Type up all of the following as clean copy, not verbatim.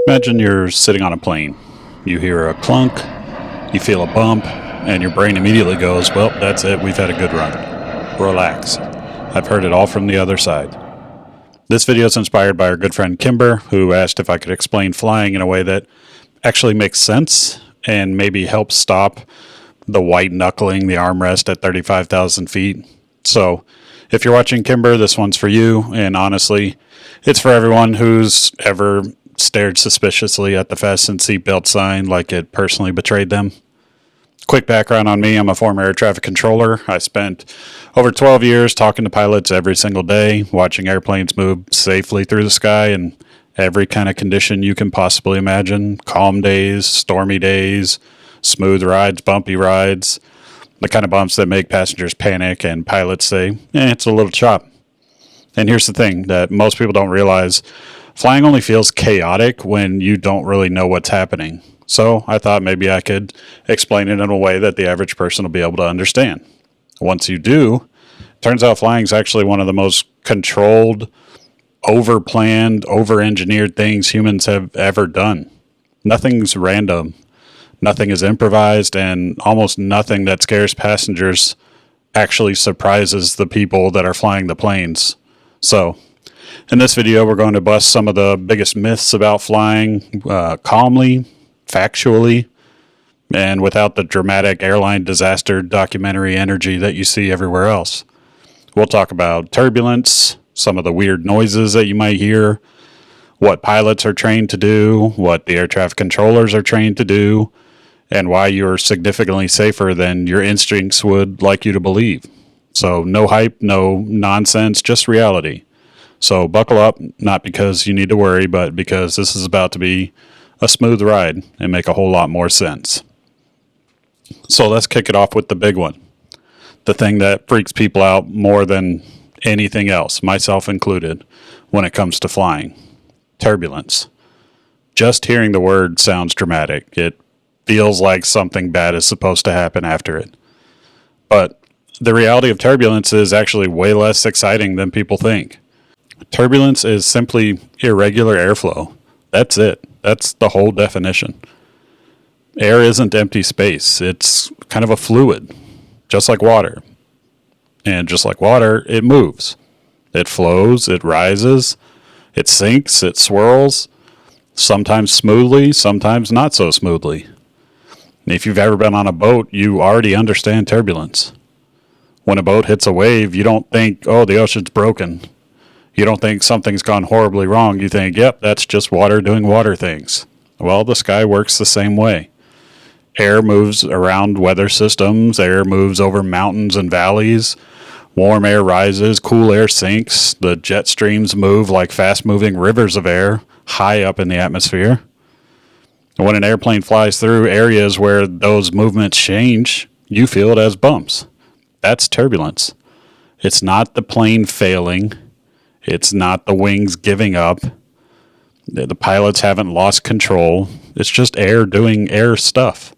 Imagine you're sitting on a plane. You hear a clunk, you feel a bump, and your brain immediately goes, well, that's it, we've had a good run. Relax. I've heard it all from the other side. This video is inspired by our good friend Kimber, who asked if I could explain flying in a way that actually makes sense and maybe helps stop the white knuckling the armrest at 35,000 feet. So if you're watching Kimber, this one's for you, and honestly, it's for everyone who's ever stared suspiciously at the fasten seatbelt sign like it personally betrayed them. Quick background on me, I'm a former air traffic controller. I spent over 12 years talking to pilots every single day, watching airplanes move safely through the sky in every kind of condition you can possibly imagine. Calm days, stormy days, smooth rides, bumpy rides, the kind of bumps that make passengers panic and pilots say, it's a little chop. And here's the thing that most people don't realize. Flying only feels chaotic when you don't really know what's happening. So I thought maybe I could explain it in a way that the average person will be able to understand. Once you do, it turns out flying is actually one of the most controlled, over-planned, over-engineered things humans have ever done. Nothing's random. Nothing is improvised, and almost nothing that scares passengers actually surprises the people that are flying the planes. So in this video, we're going to bust some of the biggest myths about flying calmly, factually, and without the dramatic airline disaster documentary energy that you see everywhere else. We'll talk about turbulence, some of the weird noises that you might hear, what pilots are trained to do, what the air traffic controllers are trained to do, and why you're significantly safer than your instincts would like you to believe. So no hype, no nonsense, just reality. So buckle up, not because you need to worry, but because this is about to be a smooth ride and make a whole lot more sense. So let's kick it off with the big one. The thing that freaks people out more than anything else, myself included, when it comes to flying. Turbulence. Just hearing the word sounds dramatic. It feels like something bad is supposed to happen after it. But the reality of turbulence is actually way less exciting than people think. Turbulence is simply irregular airflow. That's it. That's the whole definition. Air isn't empty space. It's kind of a fluid, just like water. And just like water, it moves. It flows, it rises, it sinks, it swirls, sometimes smoothly, sometimes not so smoothly. And if you've ever been on a boat, you already understand turbulence. When a boat hits a wave, you don't think, oh, the ocean's broken. You don't think something's gone horribly wrong. You think, yep, that's just water doing water things. Well, the sky works the same way. Air moves around weather systems. Air moves over mountains and valleys. Warm air rises. Cool air sinks. The jet streams move like fast-moving rivers of air high up in the atmosphere. And when an airplane flies through areas where those movements change, you feel it as bumps. That's turbulence. It's not the plane failing. It's not the wings giving up. The pilots haven't lost control. It's just air doing air stuff.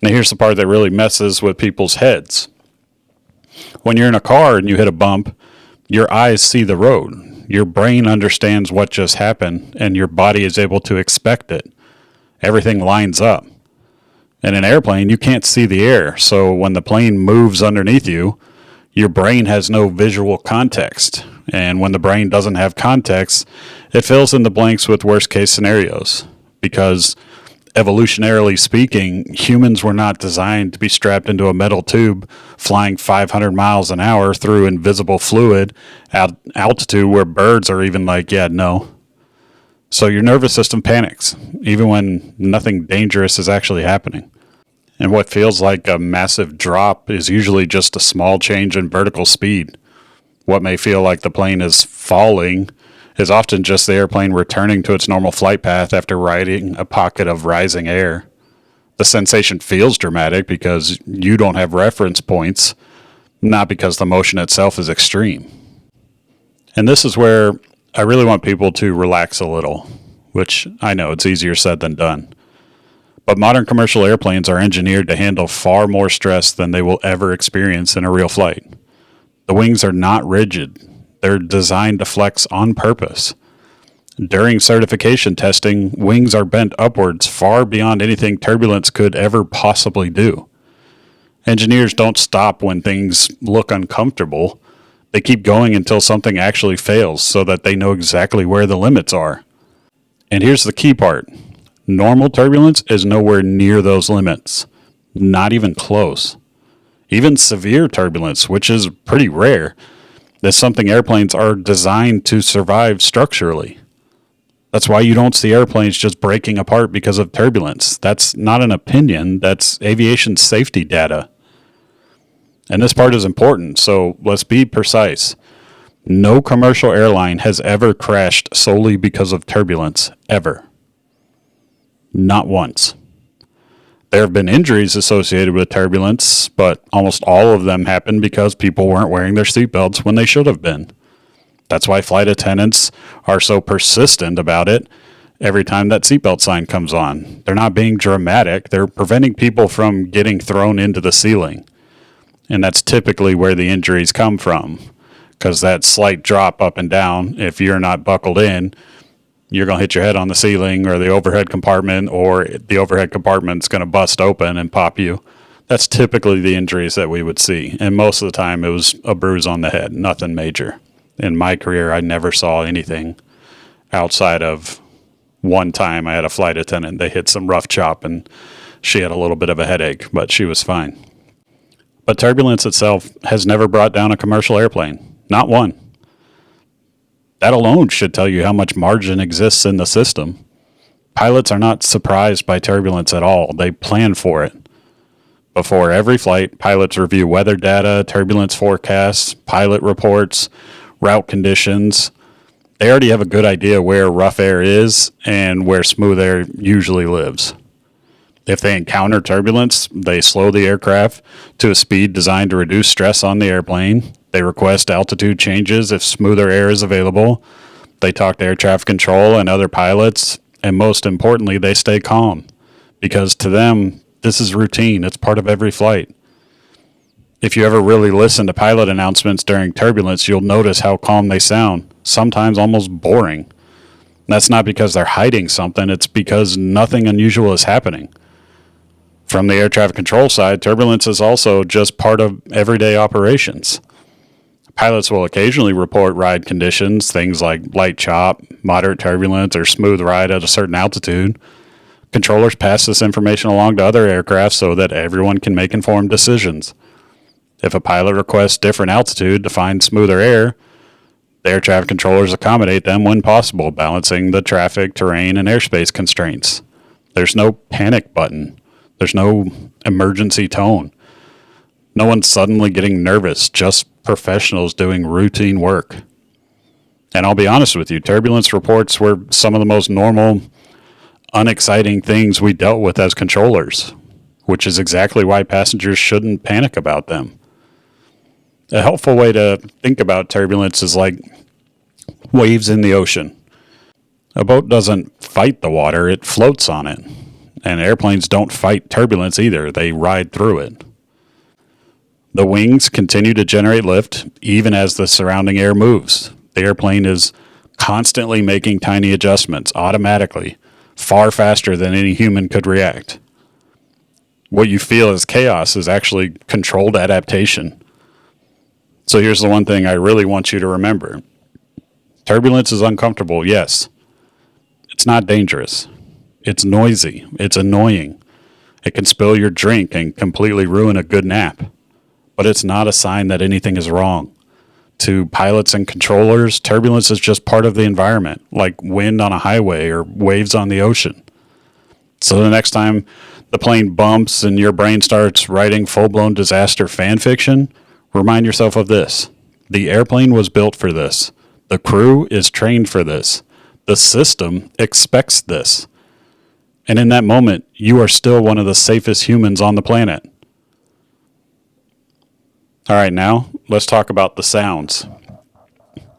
Now here's the part that really messes with people's heads. When you're in a car and you hit a bump, your eyes see the road. Your brain understands what just happened, and your body is able to expect it. Everything lines up. In an airplane, you can't see the air, so when the plane moves underneath you, your brain has no visual context. And when the brain doesn't have context, it fills in the blanks with worst case scenarios. Because evolutionarily speaking, humans were not designed to be strapped into a metal tube flying 500 miles an hour through invisible fluid at altitude where birds are even like, yeah, no. So your nervous system panics, even when nothing dangerous is actually happening. And what feels like a massive drop is usually just a small change in vertical speed. What may feel like the plane is falling is often just the airplane returning to its normal flight path after riding a pocket of rising air. The sensation feels dramatic because you don't have reference points, not because the motion itself is extreme. And this is where I really want people to relax a little, which I know it's easier said than done. But modern commercial airplanes are engineered to handle far more stress than they will ever experience in a real flight. The wings are not rigid. They're designed to flex on purpose. During certification testing, wings are bent upwards far beyond anything turbulence could ever possibly do. Engineers don't stop when things look uncomfortable. They keep going until something actually fails so that they know exactly where the limits are. And here's the key part. Normal turbulence is nowhere near those limits. Not even close. Even severe turbulence, which is pretty rare, is something airplanes are designed to survive structurally. That's why you don't see airplanes just breaking apart because of turbulence. That's not an opinion, that's aviation safety data. And this part is important, so let's be precise. No commercial airline has ever crashed solely because of turbulence, ever. Not once. There have been injuries associated with turbulence, but almost all of them happened because people weren't wearing their seatbelts when they should have been. That's why flight attendants are so persistent about it every time that seatbelt sign comes on. They're not being dramatic. They're preventing people from getting thrown into the ceiling. And that's typically where the injuries come from. Because that slight drop up and down, if you're not buckled in, you're going to hit your head on the ceiling or the overhead compartment, or the overhead compartment's going to bust open and pop you. That's typically the injuries that we would see. And most of the time it was a bruise on the head, nothing major. In my career, I never saw anything outside of one time I had a flight attendant. They hit some rough chop and she had a little bit of a headache, but she was fine. But turbulence itself has never brought down a commercial airplane. Not one. That alone should tell you how much margin exists in the system. Pilots are not surprised by turbulence at all. They plan for it. Before every flight, pilots review weather data, turbulence forecasts, pilot reports, route conditions. They already have a good idea where rough air is and where smooth air usually lives. If they encounter turbulence, they slow the aircraft to a speed designed to reduce stress on the airplane. They request altitude changes if smoother air is available. They talk to air traffic control and other pilots. And most importantly, they stay calm. Because to them, this is routine. It's part of every flight. If you ever really listen to pilot announcements during turbulence, you'll notice how calm they sound, sometimes almost boring. That's not because they're hiding something, it's because nothing unusual is happening. From the air traffic control side, turbulence is also just part of everyday operations. Pilots will occasionally report ride conditions, things like light chop, moderate turbulence, or smooth ride at a certain altitude. Controllers pass this information along to other aircraft so that everyone can make informed decisions. If a pilot requests different altitude to find smoother air, the air traffic controllers accommodate them when possible, balancing the traffic, terrain, and airspace constraints. There's no panic button. There's no emergency tone. No one's suddenly getting nervous, just professionals doing routine work. And I'll be honest with you, turbulence reports were some of the most normal, unexciting things we dealt with as controllers, which is exactly why passengers shouldn't panic about them. A helpful way to think about turbulence is like waves in the ocean. A boat doesn't fight the water, it floats on it. And airplanes don't fight turbulence either, they ride through it. The wings continue to generate lift even as the surrounding air moves. The airplane is constantly making tiny adjustments automatically, far faster than any human could react. What you feel as chaos is actually controlled adaptation. So here's the one thing I really want you to remember. Turbulence is uncomfortable, yes. It's not dangerous. It's noisy. It's annoying. It can spill your drink and completely ruin a good nap. But it's not a sign that anything is wrong. To pilots and controllers, turbulence is just part of the environment, like wind on a highway or waves on the ocean. So the next time the plane bumps and your brain starts writing full-blown disaster fan fiction, remind yourself of this. The airplane was built for this. The crew is trained for this. The system expects this. And in that moment, you are still one of the safest humans on the planet. All right, now let's talk about the sounds.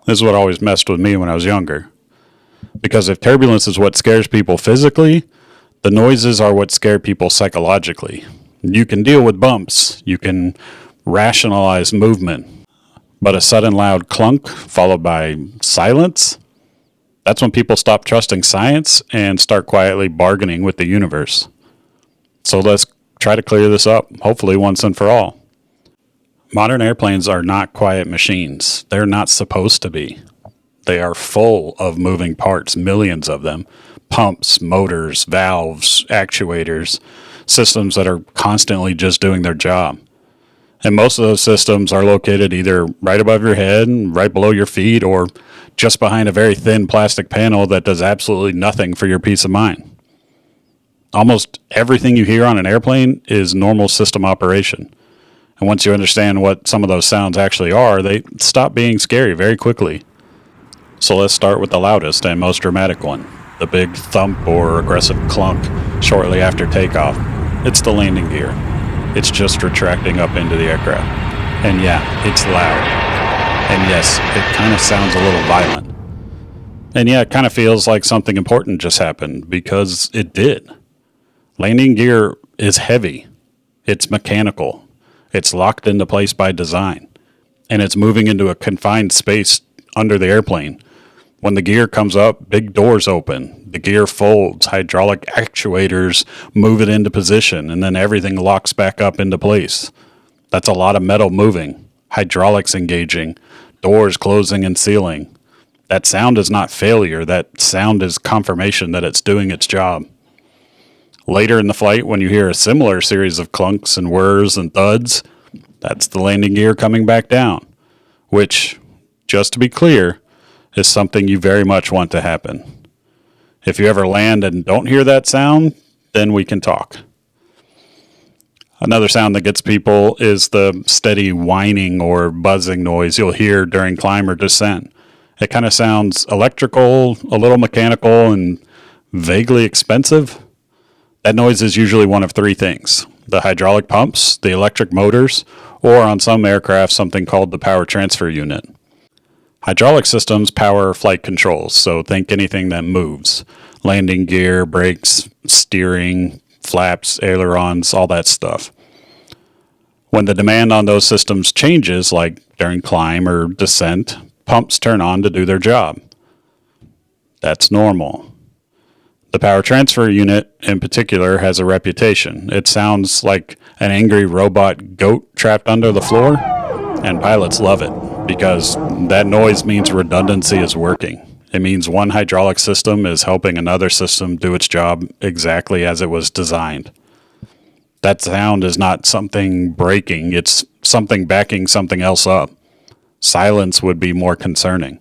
This is what always messed with me when I was younger. Because if turbulence is what scares people physically, the noises are what scare people psychologically. You can deal with bumps. You can rationalize movement. But a sudden loud clunk followed by silence, That's when people stop trusting science and start quietly bargaining with the universe. So let's try to clear this up, hopefully once and for all. Modern airplanes are not quiet machines. They're not supposed to be. They are full of moving parts, millions of them. Pumps, motors, valves, actuators, systems that are constantly just doing their job. And most of those systems are located either right above your head, right below your feet, or just behind a very thin plastic panel that does absolutely nothing for your peace of mind. Almost everything you hear on an airplane is normal system operation. And once you understand what some of those sounds actually are, they stop being scary very quickly. So let's start with the loudest and most dramatic one, the big thump or aggressive clunk shortly after takeoff. It's the landing gear. It's just retracting up into the aircraft. And yeah, it's loud. And yes, it kind of sounds a little violent. And yeah, it kind of feels like something important just happened, because it did. Landing gear is heavy. It's mechanical. It's locked into place by design. And it's moving into a confined space under the airplane. When the gear comes up, big doors open. The gear folds, hydraulic actuators move it into position, and then everything locks back up into place. That's a lot of metal moving, hydraulics engaging, doors closing and sealing. That sound is not failure. That sound is confirmation that it's doing its job. Later in the flight, when you hear a similar series of clunks and whirs and thuds, that's the landing gear coming back down, which, just to be clear, is something you very much want to happen. If you ever land and don't hear that sound, then we can talk. Another sound that gets people is the steady whining or buzzing noise you'll hear during climb or descent. It kind of sounds electrical, a little mechanical, and vaguely expensive. That noise is usually one of three things: the hydraulic pumps, the electric motors, or on some aircraft, something called the power transfer unit. Hydraulic systems power flight controls, so think anything that moves. Landing gear, brakes, steering, flaps, ailerons, all that stuff. When the demand on those systems changes, like during climb or descent, pumps turn on to do their job. That's normal. The power transfer unit, in particular, has a reputation. It sounds like an angry robot goat trapped under the floor, and pilots love it, because that noise means redundancy is working. It means one hydraulic system is helping another system do its job exactly as it was designed. That sound is not something breaking, it's something backing something else up. Silence would be more concerning.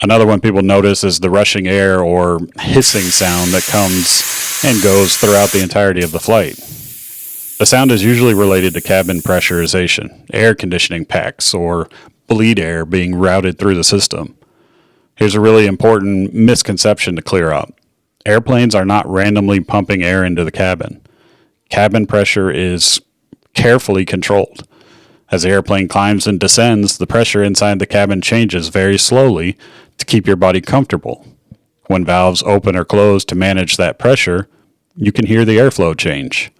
Another one people notice is the rushing air or hissing sound that comes and goes throughout the entirety of the flight. The sound is usually related to cabin pressurization, air conditioning packs, or bleed air being routed through the system. Here's a really important misconception to clear up. Airplanes are not randomly pumping air into the cabin. Cabin pressure is carefully controlled. As the airplane climbs and descends, the pressure inside the cabin changes very slowly to keep your body comfortable. When valves open or close to manage that pressure, you can hear the airflow change.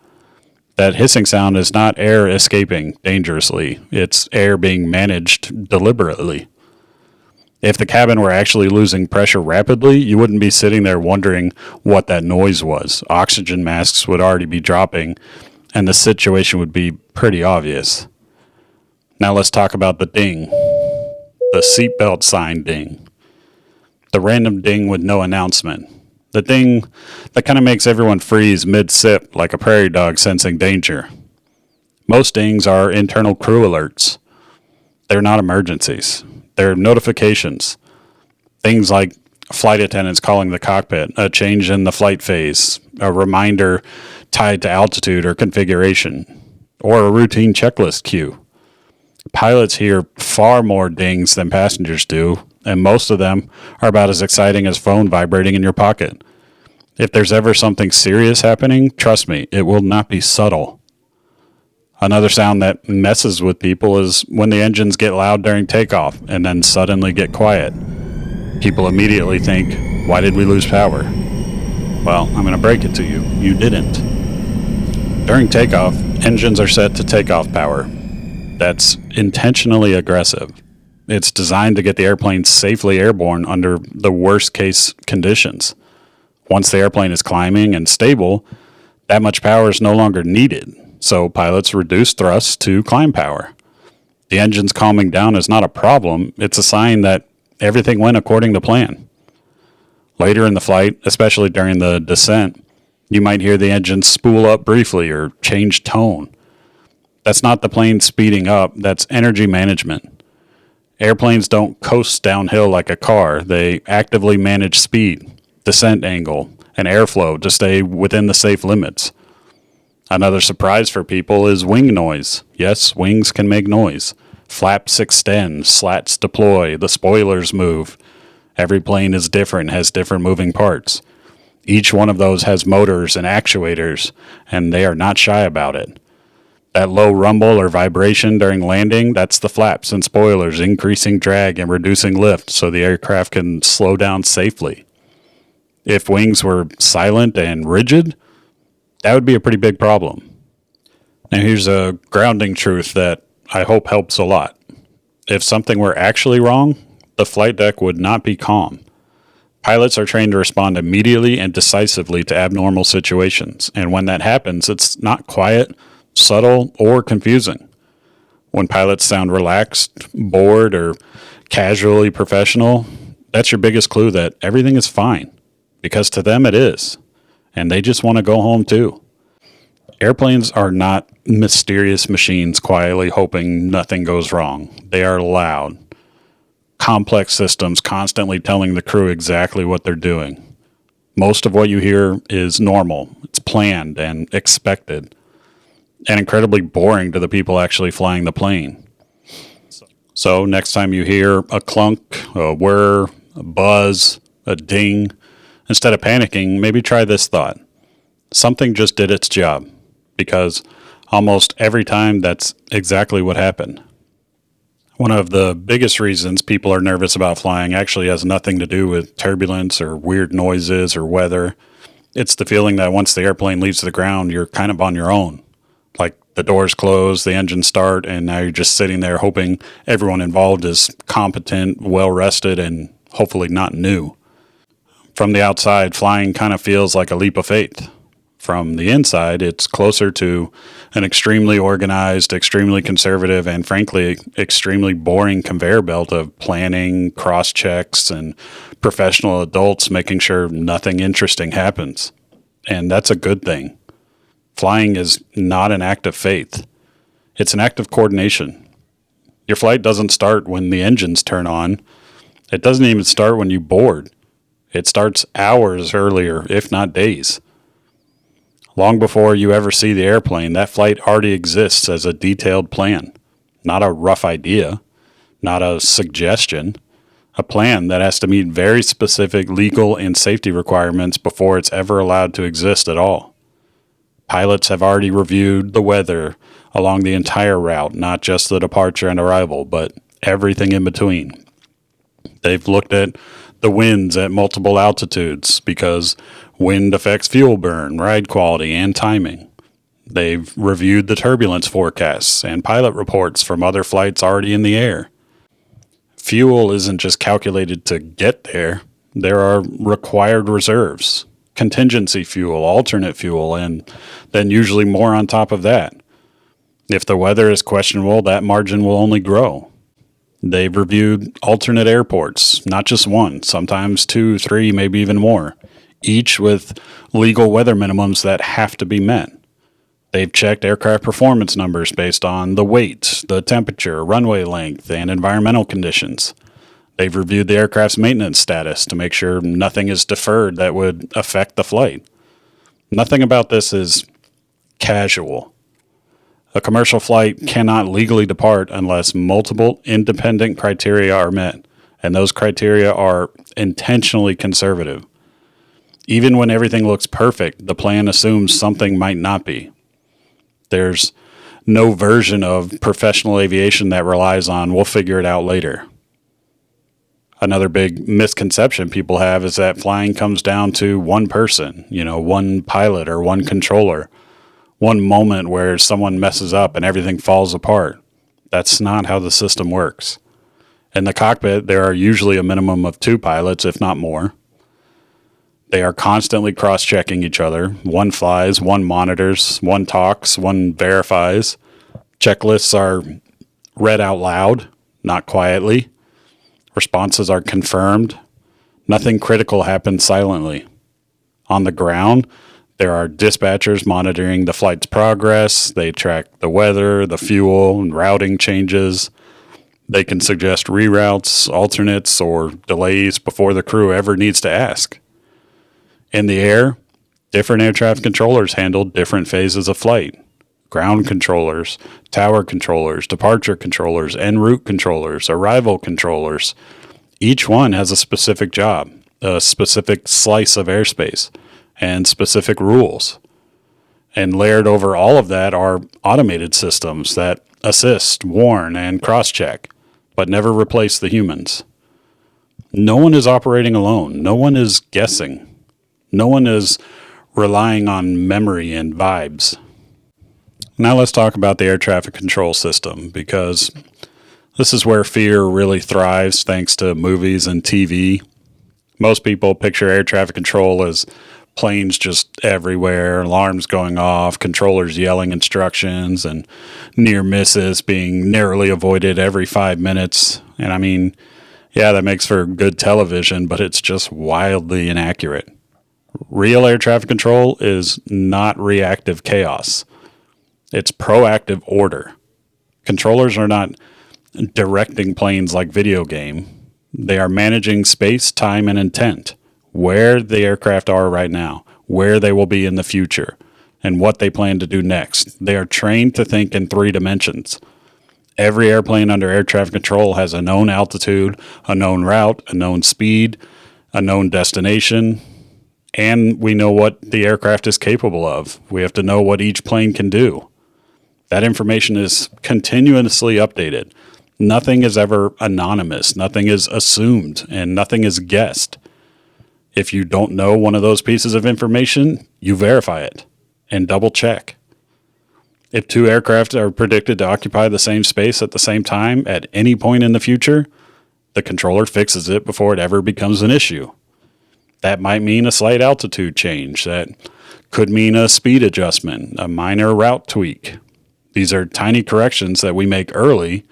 That hissing sound is not air escaping dangerously. It's air being managed deliberately. If the cabin were actually losing pressure rapidly, you wouldn't be sitting there wondering what that noise was. Oxygen masks would already be dropping, and the situation would be pretty obvious. Now let's talk about the ding. The seatbelt sign ding. The random ding with no announcement. The ding that kind of makes everyone freeze mid-sip like a prairie dog sensing danger. Most dings are internal crew alerts. They're not emergencies. They're notifications. Things like flight attendants calling the cockpit, a change in the flight phase, a reminder tied to altitude or configuration, or a routine checklist cue. Pilots hear far more dings than passengers do, and most of them are about as exciting as phone vibrating in your pocket. If there's ever something serious happening, trust me, it will not be subtle. Another sound that messes with people is when the engines get loud during takeoff and then suddenly get quiet. People immediately think, why did we lose power? Well, I'm going to break it to you. You didn't. During takeoff, engines are set to takeoff power. That's intentionally aggressive. It's designed to get the airplane safely airborne under the worst case conditions. Once the airplane is climbing and stable, that much power is no longer needed, so pilots reduce thrust to climb power. The engine's calming down is not a problem, it's a sign that everything went according to plan. Later in the flight, especially during the descent, you might hear the engine spool up briefly or change tone. That's not the plane speeding up, that's energy management. Airplanes don't coast downhill like a car, they actively manage speed, descent angle, and airflow to stay within the safe limits. Another surprise for people is wing noise. Yes, wings can make noise. Flaps extend, slats deploy, the spoilers move. Every plane is different, has different moving parts. Each one of those has motors and actuators, and they are not shy about it. That low rumble or vibration during landing, that's the flaps and spoilers increasing drag and reducing lift so the aircraft can slow down safely. If wings were silent and rigid, that would be a pretty big problem. Now here's a grounding truth that I hope helps a lot. If something were actually wrong, the flight deck would not be calm. Pilots are trained to respond immediately and decisively to abnormal situations, and when that happens, it's not quiet, subtle, or confusing. When pilots sound relaxed, bored, or casually professional, that's your biggest clue that everything is fine, because to them it is, and they just want to go home too. Airplanes are not mysterious machines quietly hoping nothing goes wrong. They are loud, complex systems constantly telling the crew exactly what they're doing. Most of what you hear is normal, it's planned and expected, and incredibly boring to the people actually flying the plane. So next time you hear a clunk, a whir, a buzz, a ding, instead of panicking, maybe try this thought. Something just did its job, because almost every time that's exactly what happened. One of the biggest reasons people are nervous about flying actually has nothing to do with turbulence or weird noises or weather. It's the feeling that once the airplane leaves the ground, you're kind of on your own. Like the doors close, the engines start, and now you're just sitting there hoping everyone involved is competent, well-rested, and hopefully not new. From the outside, flying kind of feels like a leap of faith. From the inside, it's closer to an extremely organized, extremely conservative, and frankly, extremely boring conveyor belt of planning, cross-checks, and professional adults making sure nothing interesting happens. And that's a good thing. Flying is not an act of faith. It's an act of coordination. Your flight doesn't start when the engines turn on. It doesn't even start when you board. It starts hours earlier, if not days. Long before you ever see the airplane, that flight already exists as a detailed plan. Not a rough idea, not a suggestion. A plan that has to meet very specific legal and safety requirements before it's ever allowed to exist at all. Pilots have already reviewed the weather along the entire route, not just the departure and arrival, but everything in between. They've looked at the winds at multiple altitudes because wind affects fuel burn, ride quality, and timing. They've reviewed the turbulence forecasts and pilot reports from other flights already in the air. Fuel isn't just calculated to get there. There are required reserves, contingency fuel, alternate fuel, and then usually more on top of that. If the weather is questionable, that margin will only grow. They've reviewed alternate airports, not just one, sometimes 2, 3, maybe even more, each with legal weather minimums that have to be met. They've checked aircraft performance numbers based on the weight, the temperature, runway length, and environmental conditions. They've reviewed the aircraft's maintenance status to make sure nothing is deferred that would affect the flight. Nothing about this is casual. A commercial flight cannot legally depart unless multiple independent criteria are met, and those criteria are intentionally conservative. Even when everything looks perfect, the plan assumes something might not be. There's no version of professional aviation that relies on, we'll figure it out later. Another big misconception people have is that flying comes down to one person, one pilot or one controller. One moment where someone messes up and everything falls apart. That's not how the system works. In the cockpit, there are usually a minimum of 2 pilots, if not more. They are constantly cross-checking each other. One flies, one monitors, one talks, one verifies. Checklists are read out loud, not quietly. Responses are confirmed. Nothing critical happens silently. On the ground, there are dispatchers monitoring the flight's progress. They track the weather, the fuel, and routing changes. They can suggest reroutes, alternates, or delays before the crew ever needs to ask. In the air, different air traffic controllers handle different phases of flight. Ground controllers, tower controllers, departure controllers, en route controllers, arrival controllers. Each one has a specific job, a specific slice of airspace, and specific rules. And layered over all of that are automated systems that assist, warn, and cross-check, but never replace the humans. No one is operating alone. No one is guessing. No one is relying on memory and vibes. Now let's talk about the air traffic control system, because this is where fear really thrives thanks to movies and TV. Most people picture air traffic control as planes just everywhere, alarms going off, controllers yelling instructions, and near misses being narrowly avoided every 5 minutes. And I mean, yeah, that makes for good television, but it's just wildly inaccurate. Real air traffic control is not reactive chaos. It's proactive order. Controllers are not directing planes like video game. They are managing space, time, and intent, where the aircraft are right now, where they will be in the future, and what they plan to do next. They are trained to think in 3 dimensions. Every airplane under air traffic control has a known altitude, a known route, a known speed, a known destination, and we know what the aircraft is capable of. We have to know what each plane can do. That information is continuously updated. Nothing is ever anonymous. Nothing is assumed, and nothing is guessed. If you don't know one of those pieces of information, you verify it and double check. If 2 aircraft are predicted to occupy the same space at the same time at any point in the future, the controller fixes it before it ever becomes an issue. That might mean a slight altitude change. That could mean a speed adjustment, a minor route tweak. These are tiny corrections that we make early,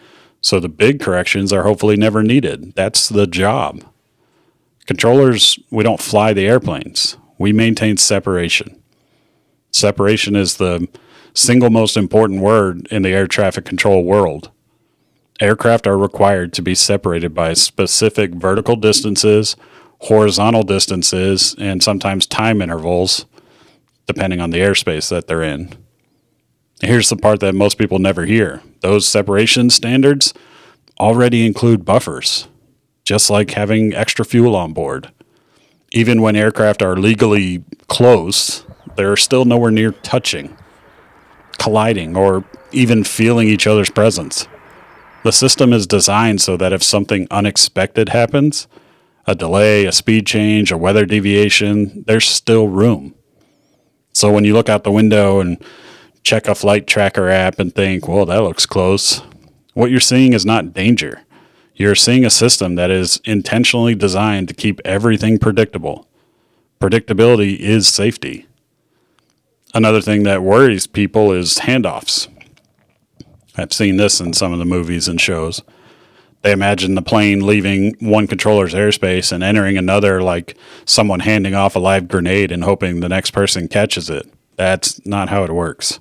so the big corrections are hopefully never needed. That's the job. Controllers, we don't fly the airplanes. We maintain separation. Separation is the single most important word in the air traffic control world. Aircraft are required to be separated by specific vertical distances, horizontal distances, and sometimes time intervals, depending on the airspace that they're in. Here's the part that most people never hear. Those separation standards already include buffers, just like having extra fuel on board. Even when aircraft are legally close, they're still nowhere near touching, colliding, or even feeling each other's presence. The system is designed so that if something unexpected happens, a delay, a speed change, a weather deviation, there's still room. So when you look out the window and check a flight tracker app and think, well, that looks close, what you're seeing is not danger. You're seeing a system that is intentionally designed to keep everything predictable. Predictability is safety. Another thing that worries people is handoffs. I've seen this in some of the movies and shows. They imagine the plane leaving one controller's airspace and entering another like someone handing off a live grenade and hoping the next person catches it. That's not how it works.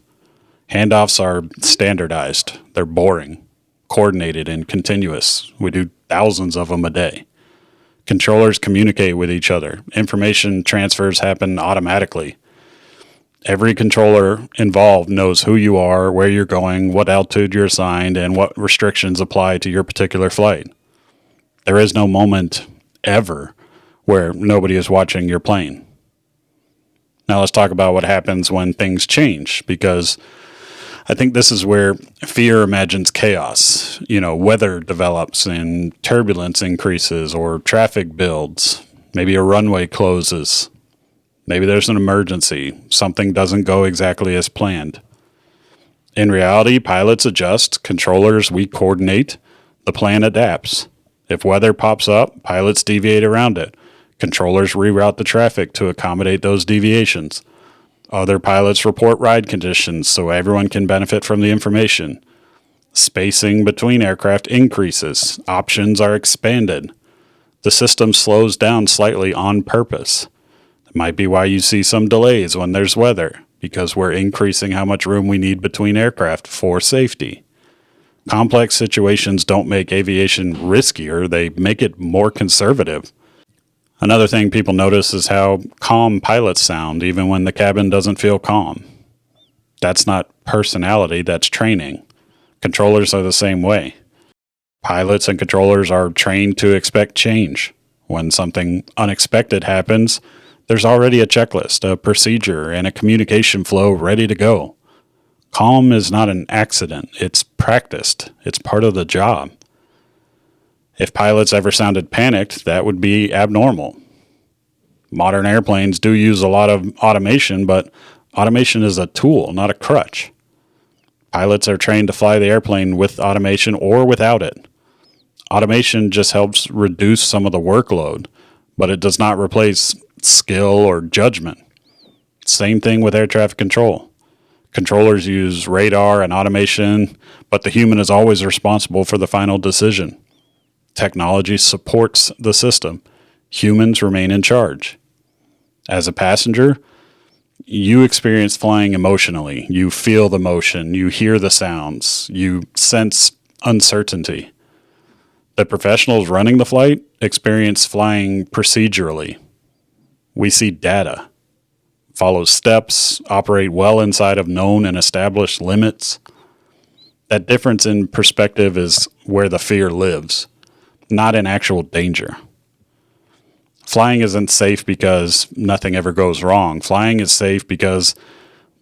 Handoffs are standardized. They're boring, coordinated, and continuous. We do thousands of them a day. Controllers communicate with each other. Information transfers happen automatically. Every controller involved knows who you are, where you're going, what altitude you're assigned, and what restrictions apply to your particular flight. There is no moment ever where nobody is watching your plane. Now let's talk about what happens when things change, because I think this is where fear imagines chaos. Weather develops and turbulence increases, or traffic builds. Maybe a runway closes. Maybe there's an emergency. Something doesn't go exactly as planned. In reality, pilots adjust, controllers, we coordinate, the plan adapts. If weather pops up, pilots deviate around it. Controllers reroute the traffic to accommodate those deviations. Other pilots report ride conditions so everyone can benefit from the information. Spacing between aircraft increases. Options are expanded. The system slows down slightly on purpose. That might be why you see some delays when there's weather, because we're increasing how much room we need between aircraft for safety. Complex situations don't make aviation riskier, they make it more conservative. Another thing people notice is how calm pilots sound, even when the cabin doesn't feel calm. That's not personality, that's training. Controllers are the same way. Pilots and controllers are trained to expect change. When something unexpected happens, there's already a checklist, a procedure, and a communication flow ready to go. Calm is not an accident, it's practiced. It's part of the job. If pilots ever sounded panicked, that would be abnormal. Modern airplanes do use a lot of automation, but automation is a tool, not a crutch. Pilots are trained to fly the airplane with automation or without it. Automation just helps reduce some of the workload, but it does not replace skill or judgment. Same thing with air traffic control. Controllers use radar and automation, but the human is always responsible for the final decision. Technology supports the system. Humans remain in charge. As a passenger, you experience flying emotionally. You feel the motion, you hear the sounds, you sense uncertainty. The professionals running the flight experience flying procedurally. We see data, follow steps, operate well inside of known and established limits. That difference in perspective is where the fear lives, not in actual danger. Flying isn't safe because nothing ever goes wrong. Flying is safe because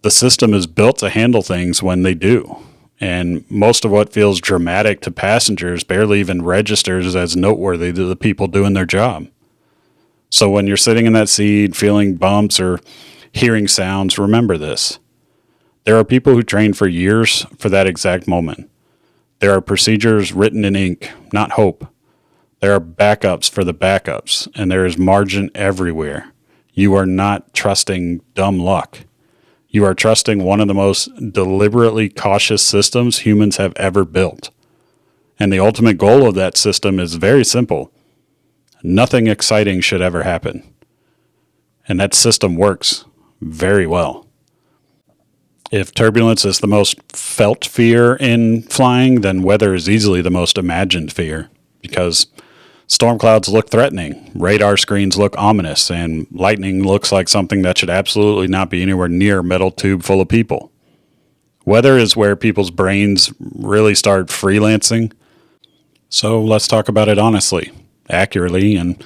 the system is built to handle things when they do. And most of what feels dramatic to passengers barely even registers as noteworthy to the people doing their job. So when you're sitting in that seat, feeling bumps or hearing sounds, remember this. There are people who train for years for that exact moment. There are procedures written in ink, not hope. There are backups for the backups, and there is margin everywhere. You are not trusting dumb luck. You are trusting one of the most deliberately cautious systems humans have ever built. And the ultimate goal of that system is very simple. Nothing exciting should ever happen. And that system works very well. If turbulence is the most felt fear in flying, then weather is easily the most imagined fear, because storm clouds look threatening, radar screens look ominous, and lightning looks like something that should absolutely not be anywhere near a metal tube full of people. Weather is where people's brains really start freelancing. So let's talk about it honestly, accurately, and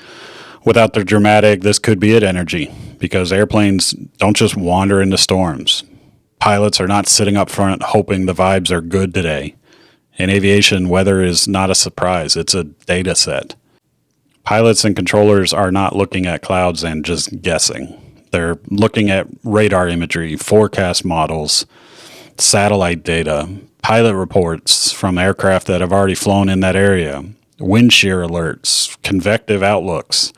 without the dramatic, this could be it energy, because airplanes don't just wander into storms. Pilots are not sitting up front hoping the vibes are good today. In aviation, weather is not a surprise, it's a data set. Pilots and controllers are not looking at clouds and just guessing. They're looking at radar imagery, forecast models, satellite data, pilot reports from aircraft that have already flown in that area, wind shear alerts, convective outlooks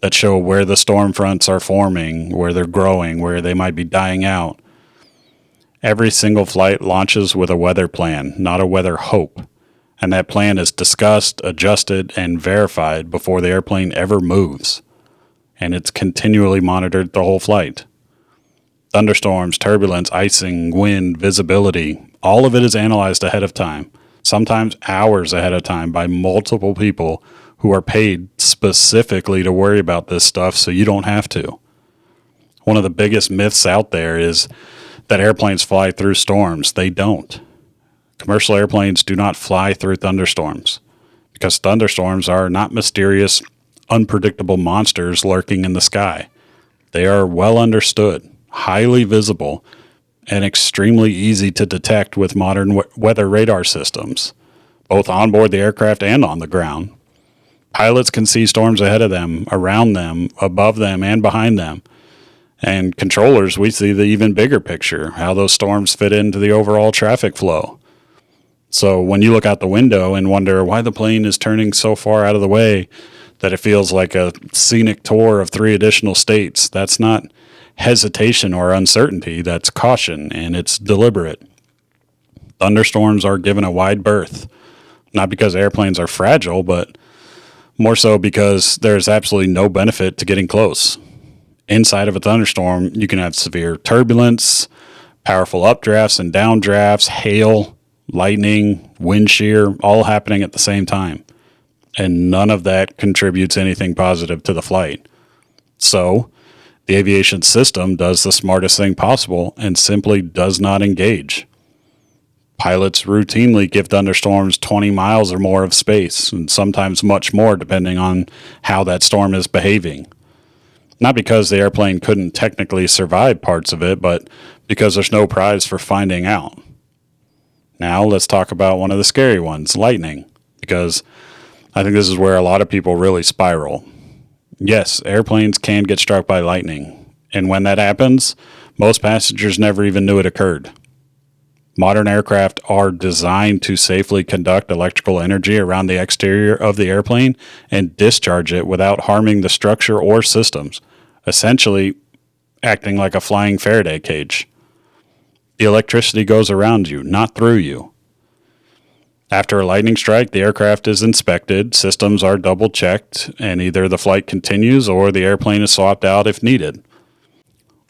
that show where the storm fronts are forming, where they're growing, where they might be dying out. Every single flight launches with a weather plan, not a weather hope. And that plan is discussed, adjusted, and verified before the airplane ever moves. And it's continually monitored the whole flight. Thunderstorms, turbulence, icing, wind, visibility, all of it is analyzed ahead of time, sometimes hours ahead of time by multiple people who are paid specifically to worry about this stuff so you don't have to. One of the biggest myths out there is that airplanes fly through storms. They don't. Commercial airplanes do not fly through thunderstorms because thunderstorms are not mysterious, unpredictable monsters lurking in the sky. They are well understood, highly visible, and extremely easy to detect with modern weather radar systems, both on board the aircraft and on the ground. Pilots can see storms ahead of them, around them, above them, and behind them. And controllers, we see the even bigger picture, how those storms fit into the overall traffic flow. So when you look out the window and wonder why the plane is turning so far out of the way that it feels like a scenic tour of 3 additional states, that's not hesitation or uncertainty, that's caution, and it's deliberate. Thunderstorms are given a wide berth, not because airplanes are fragile, but more so because there's absolutely no benefit to getting close. Inside of a thunderstorm, you can have severe turbulence, powerful updrafts and downdrafts, hail, lightning, wind shear, all happening at the same time. And none of that contributes anything positive to the flight. So, the aviation system does the smartest thing possible and simply does not engage. Pilots routinely give thunderstorms 20 miles or more of space, and sometimes much more depending on how that storm is behaving. Not because the airplane couldn't technically survive parts of it, but because there's no prize for finding out. Now let's talk about one of the scary ones, lightning, because I think this is where a lot of people really spiral. Yes, airplanes can get struck by lightning, and when that happens, most passengers never even knew it occurred. Modern aircraft are designed to safely conduct electrical energy around the exterior of the airplane and discharge it without harming the structure or systems, essentially acting like a flying Faraday cage. The electricity goes around you, not through you. After a lightning strike, the aircraft is inspected, systems are double checked, and either the flight continues or the airplane is swapped out if needed.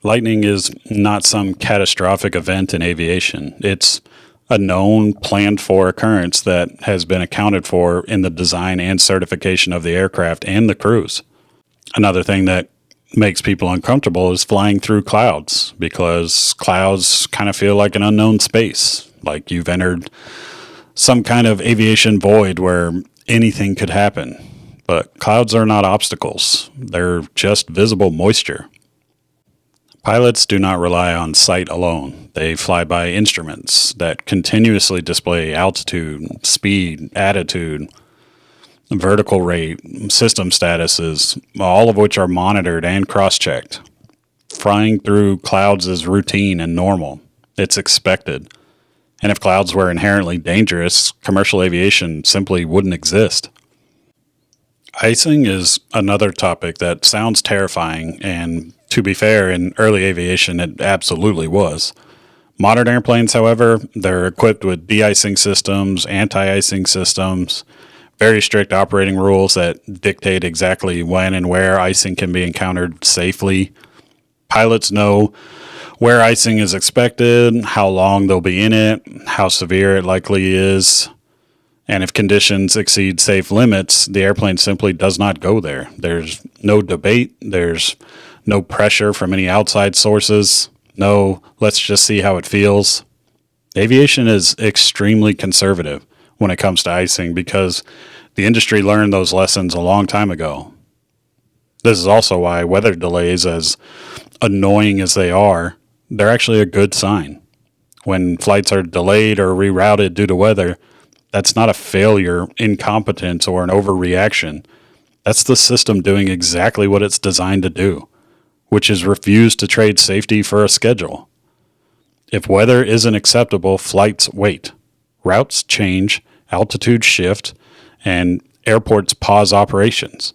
Lightning is not some catastrophic event in aviation. It's a known, planned for occurrence that has been accounted for in the design and certification of the aircraft and the crews. Another thing that makes people uncomfortable is flying through clouds, because clouds kind of feel like an unknown space, like you've entered some kind of aviation void where anything could happen. But clouds are not obstacles. They're just visible moisture. Pilots do not rely on sight alone. They fly by instruments that continuously display altitude, speed, attitude, vertical rate, system statuses, all of which are monitored and cross-checked. Flying through clouds is routine and normal. It's expected. And if clouds were inherently dangerous, commercial aviation simply wouldn't exist. Icing is another topic that sounds terrifying, and to be fair, in early aviation it absolutely was. Modern airplanes, however, they're equipped with de-icing systems, anti-icing systems, very strict operating rules that dictate exactly when and where icing can be encountered safely. Pilots know where icing is expected, how long they'll be in it, how severe it likely is. And if conditions exceed safe limits, the airplane simply does not go there. There's no debate. There's no pressure from any outside sources. No, let's just see how it feels. Aviation is extremely conservative when it comes to icing because the industry learned those lessons a long time ago. This is also why weather delays, as annoying as they are, they're actually a good sign. When flights are delayed or rerouted due to weather, that's not a failure, incompetence, or an overreaction. That's the system doing exactly what it's designed to do, which is refuse to trade safety for a schedule. If weather isn't acceptable, flights wait. Routes change, altitudes shift, and airports pause operations.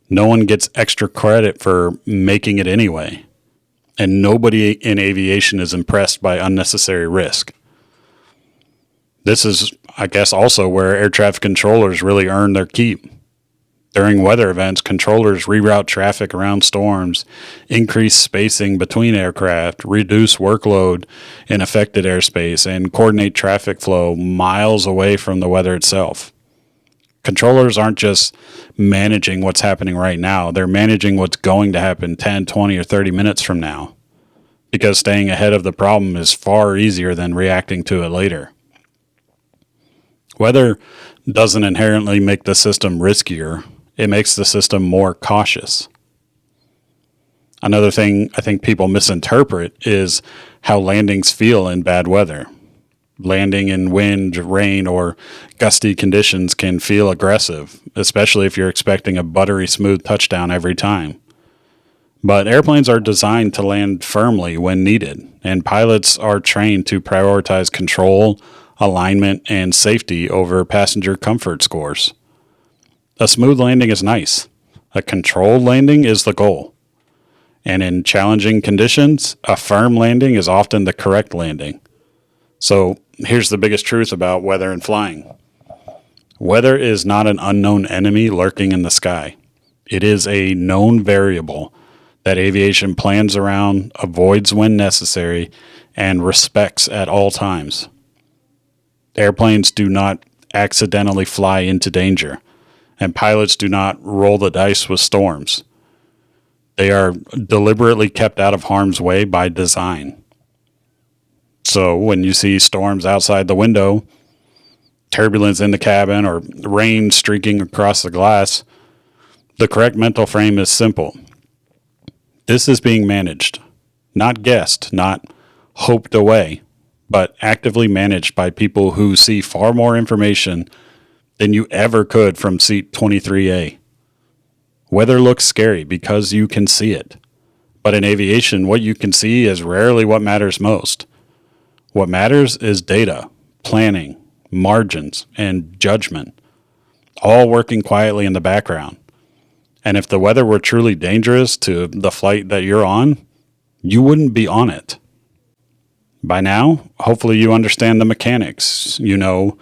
No one gets extra credit for making it anyway. And nobody in aviation is impressed by unnecessary risk. This is, I guess, also where air traffic controllers really earn their keep. During weather events, controllers reroute traffic around storms, increase spacing between aircraft, reduce workload in affected airspace, and coordinate traffic flow miles away from the weather itself. Controllers aren't just managing what's happening right now, they're managing what's going to happen 10, 20, or 30 minutes from now, because staying ahead of the problem is far easier than reacting to it later. Weather doesn't inherently make the system riskier. It makes the system more cautious. Another thing I think people misinterpret is how landings feel in bad weather. Landing in wind, rain, or gusty conditions can feel aggressive, especially if you're expecting a buttery smooth touchdown every time. But airplanes are designed to land firmly when needed, and pilots are trained to prioritize control, alignment, and safety over passenger comfort scores. A smooth landing is nice. A controlled landing is the goal. And in challenging conditions, a firm landing is often the correct landing. So here's the biggest truth about weather and flying. Weather is not an unknown enemy lurking in the sky. It is a known variable that aviation plans around, avoids when necessary, and respects at all times. Airplanes do not accidentally fly into danger, and pilots do not roll the dice with storms. They are deliberately kept out of harm's way by design. So when you see storms outside the window, turbulence in the cabin, or rain streaking across the glass, the correct mental frame is simple. This is being managed, not guessed, not hoped away, but actively managed by people who see far more information than you ever could from seat 23A. Weather looks scary because you can see it. But in aviation, what you can see is rarely what matters most. What matters is data, planning, margins, and judgment, all working quietly in the background. And if the weather were truly dangerous to the flight that you're on, you wouldn't be on it. By now, hopefully you understand the mechanics. You know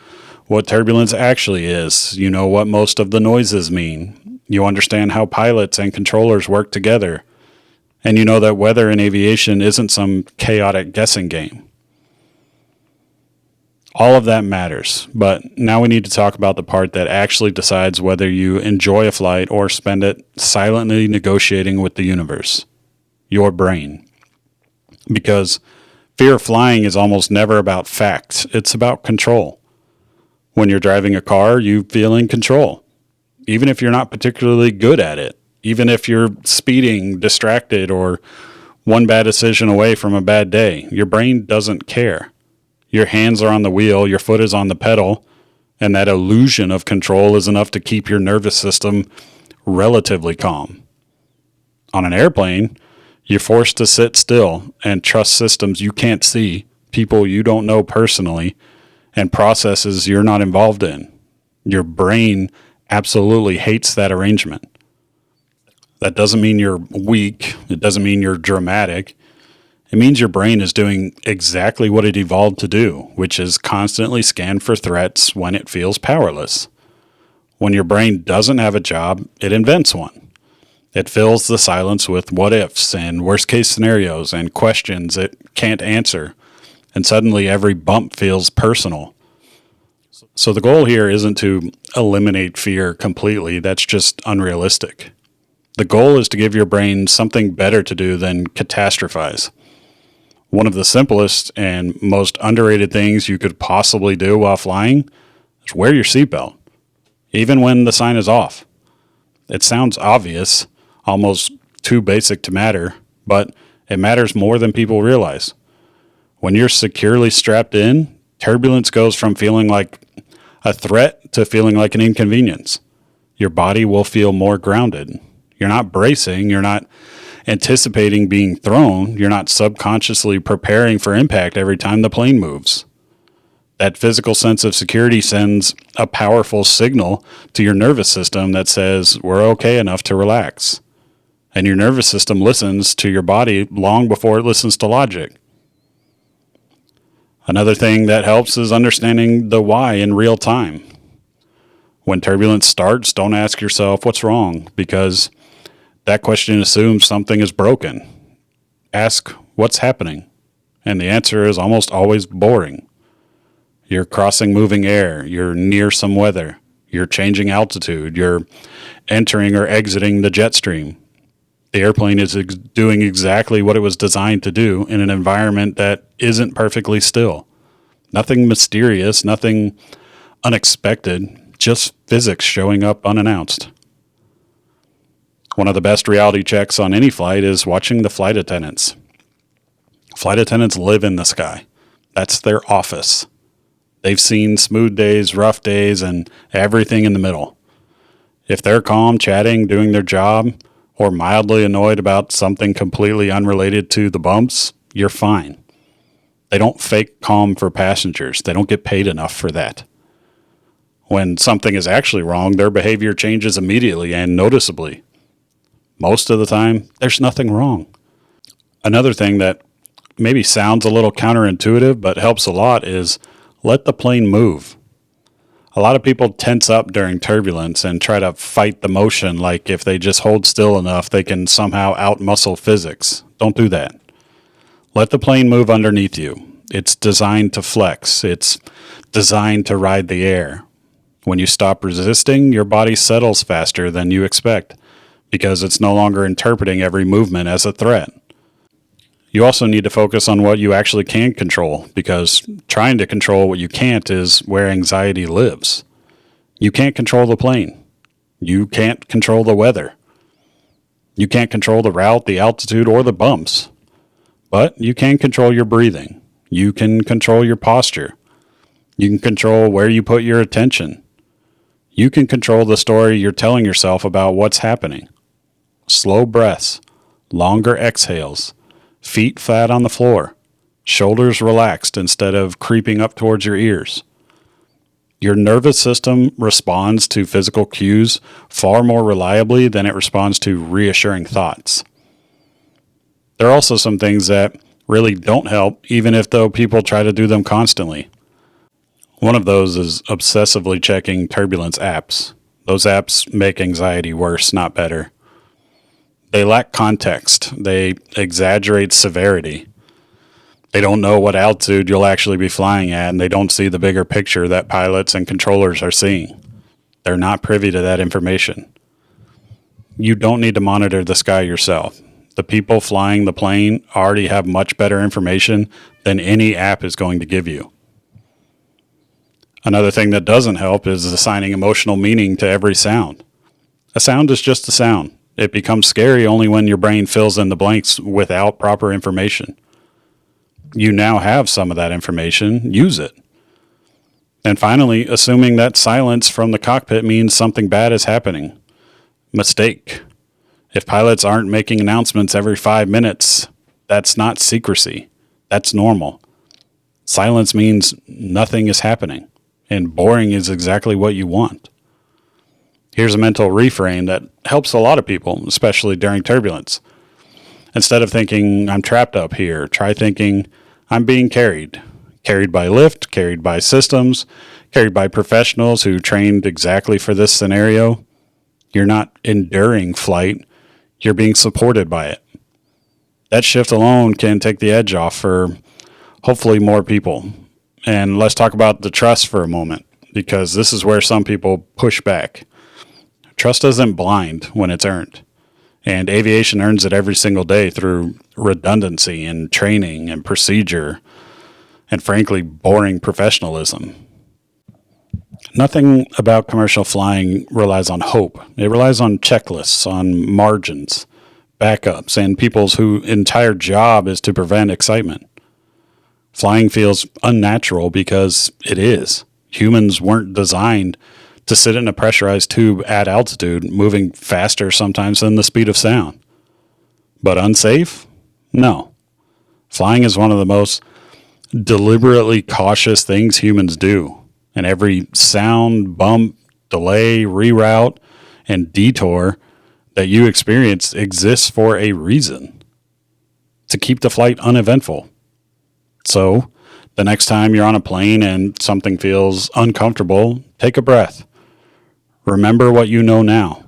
what turbulence actually is. You know what most of the noises mean. You understand how pilots and controllers work together. And you know that weather in aviation isn't some chaotic guessing game. All of that matters, but now we need to talk about the part that actually decides whether you enjoy a flight or spend it silently negotiating with the universe, your brain. Because fear of flying is almost never about facts, it's about control. When you're driving a car, you feel in control, even if you're not particularly good at it, even if you're speeding, distracted, or one bad decision away from a bad day. Your brain doesn't care. Your hands are on the wheel, your foot is on the pedal, and that illusion of control is enough to keep your nervous system relatively calm. On an airplane, you're forced to sit still and trust systems you can't see, people you don't know personally, and processes you're not involved in. Your brain absolutely hates that arrangement. That doesn't mean you're weak. It doesn't mean you're dramatic. It means your brain is doing exactly what it evolved to do, which is constantly scan for threats when it feels powerless. When your brain doesn't have a job, it invents one. It fills the silence with what ifs and worst case scenarios and questions it can't answer. And suddenly every bump feels personal. So the goal here isn't to eliminate fear completely. That's just unrealistic. The goal is to give your brain something better to do than catastrophize. One of the simplest and most underrated things you could possibly do while flying is wear your seatbelt, even when the sign is off. It sounds obvious, almost too basic to matter, but it matters more than people realize. When you're securely strapped in, turbulence goes from feeling like a threat to feeling like an inconvenience. Your body will feel more grounded. You're not bracing, you're not anticipating being thrown, you're not subconsciously preparing for impact every time the plane moves. That physical sense of security sends a powerful signal to your nervous system that says we're okay enough to relax. And your nervous system listens to your body long before it listens to logic. Another thing that helps is understanding the why in real time. When turbulence starts, don't ask yourself what's wrong, because that question assumes something is broken. Ask what's happening, and the answer is almost always boring. You're crossing moving air, you're near some weather, you're changing altitude, you're entering or exiting the jet stream. The airplane is doing exactly what it was designed to do in an environment that isn't perfectly still. Nothing mysterious, nothing unexpected, just physics showing up unannounced. One of the best reality checks on any flight is watching the flight attendants. Flight attendants live in the sky. That's their office. They've seen smooth days, rough days, and everything in the middle. If they're calm, chatting, doing their job, or mildly annoyed about something completely unrelated to the bumps, you're fine. They don't fake calm for passengers. They don't get paid enough for that. When something is actually wrong, their behavior changes immediately and noticeably. Most of the time, there's nothing wrong. Another thing that maybe sounds a little counterintuitive but helps a lot is let the plane move. A lot of people tense up during turbulence and try to fight the motion like if they just hold still enough, they can somehow outmuscle physics. Don't do that. Let the plane move underneath you. It's designed to flex. It's designed to ride the air. When you stop resisting, your body settles faster than you expect because it's no longer interpreting every movement as a threat. You also need to focus on what you actually can control, because trying to control what you can't is where anxiety lives. You can't control the plane. You can't control the weather. You can't control the route, the altitude, or the bumps. But you can control your breathing. You can control your posture. You can control where you put your attention. You can control the story you're telling yourself about what's happening. Slow breaths, longer exhales, feet flat on the floor, shoulders relaxed instead of creeping up towards your ears. Your nervous system responds to physical cues far more reliably than it responds to reassuring thoughts. There are also some things that really don't help, even if though people try to do them constantly. One of those is obsessively checking turbulence apps. Those apps make anxiety worse, not better. They lack context. They exaggerate severity. They don't know what altitude you'll actually be flying at, and they don't see the bigger picture that pilots and controllers are seeing. They're not privy to that information. You don't need to monitor the sky yourself. The people flying the plane already have much better information than any app is going to give you. Another thing that doesn't help is assigning emotional meaning to every sound. A sound is just a sound. It becomes scary only when your brain fills in the blanks without proper information. You now have some of that information. Use it. And finally, assuming that silence from the cockpit means something bad is happening. Mistake. If pilots aren't making announcements every 5 minutes, that's not secrecy. That's normal. Silence means nothing is happening, and boring is exactly what you want. Here's a mental reframe that helps a lot of people, especially during turbulence. Instead of thinking, I'm trapped up here, try thinking, I'm being carried. Carried by lift, carried by systems, carried by professionals who trained exactly for this scenario. You're not enduring flight, you're being supported by it. That shift alone can take the edge off for hopefully more people. And let's talk about the trust for a moment, because this is where some people push back. Trust isn't blind when it's earned, and aviation earns it every single day through redundancy and training and procedure and, frankly, boring professionalism. Nothing about commercial flying relies on hope. It relies on checklists, on margins, backups, and people's whose entire job is to prevent excitement. Flying feels unnatural because it is. Humans weren't designed to sit in a pressurized tube at altitude, moving faster sometimes than the speed of sound. But unsafe? No. Flying is one of the most deliberately cautious things humans do. And every sound, bump, delay, reroute, and detour that you experience exists for a reason. To keep the flight uneventful. So, the next time you're on a plane and something feels uncomfortable, take a breath. Remember what you know now.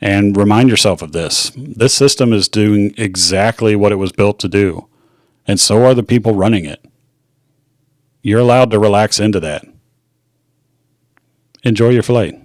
And remind yourself of this. This system is doing exactly what it was built to do. And so are the people running it. You're allowed to relax into that. Enjoy your flight.